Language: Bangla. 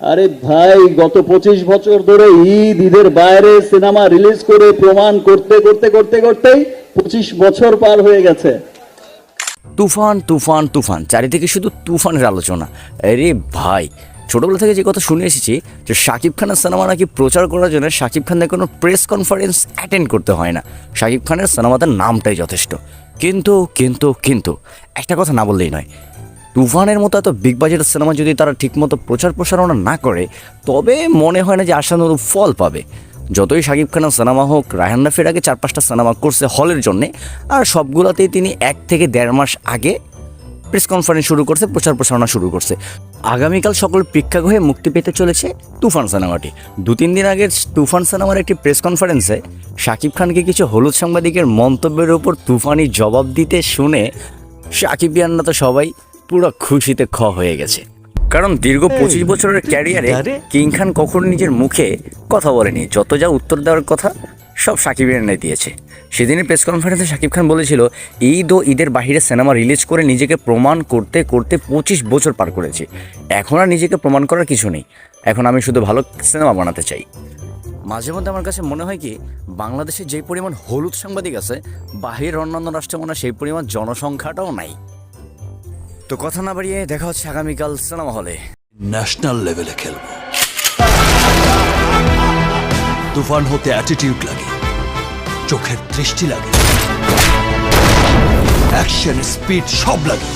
আরে ভাই, গত 25 বছর ধরে ঈদের বাইরে সিনেমা রিলিজ করে প্রমাণ করতে করতে করতে করতেই 25 বছর পার হয়ে গেছে। তুফান তুফান তুফান, চারিদিকে শুধু তুফানের আলোচনা। আরে ভাই, ছোটবেলা থেকে যে কথা শুনে এসেছি যে শাকিব খানের সিনেমা নাকি প্রচার করার জন্য শাকিব খানের কোনো প্রেস কনফারেন্স অ্যাটেন্ড করতে হয় না, শাকিব খানের সিনেমাতে নামটাই যথেষ্ট। কিন্তু কিন্তু কিন্তু একটা কথা না বললেই নয়, তুফানের মতো এত বিগ বাজেটের সিনেমা যদি তারা ঠিকমতো প্রচার প্রসারণা না করে, তবে মনে হয় না যে আশানুরূপ ফল পাবে। যতই শাকিব খানের সিনেমা হোক, রায়হান রাফির আগে 4-5টা সিনেমা করছে হলের জন্যে, আর সবগুলোতেই তিনি 1 থেকে 1.5 মাস আগে প্রেস কনফারেন্স শুরু করছে, প্রচার প্রসারণা শুরু করছে। আগামীকাল সকল প্রেক্ষাগৃহে মুক্তি পেতে চলেছে তুফান সিনেমাটি। 2-3 দিন আগে তুফান সিনেমার একটি প্রেস কনফারেন্সে শাকিব খানকে কিছু হলুদ সাংবাদিকের মন্তব্যের উপর তুফানি জবাব দিতে শুনে শাকিবিয়ানরা তো সবাই পুরো খুশিতে হয়ে গেছে। কারণ দীর্ঘ 25 বছরের ক্যারিয়ারে কিং খান কখনো নিজের মুখে কথা বলেনি, যত যা উত্তর দেওয়ার কথা সব শাকিবিয়ানরাই দিয়েছে। সেদিনের প্রেস কনফারেন্সে শাকিব খান বলেছিল, ঈদ ও ঈদের বাহিরে সিনেমা রিলিজ করে নিজেকে প্রমাণ করতে করতে 25 বছর পার করেছি। এখন আর নিজেকে প্রমাণ করার কিছু নেই, এখন আমি শুধু ভালো সিনেমা বানাতে চাই। মাঝে মধ্যে আমার কাছে মনে হয় কি, বাংলাদেশে যে পরিমাণ হলুদ সাংবাদিক আছে, বাহিরের অন্যান্য রাষ্ট্রে মনে হয় সেই পরিমাণ জনসংখ্যাটাও নাই। তো কথা না বাড়িয়ে দেখা হচ্ছে আগামীকাল সিনেমা হলে। ন্যাশনাল লেভেলে খেলব। তুফান হতে অ্যাটিটিউড লাগে, চোখের দৃষ্টি লাগে, অ্যাকশন স্পিড সব লাগে।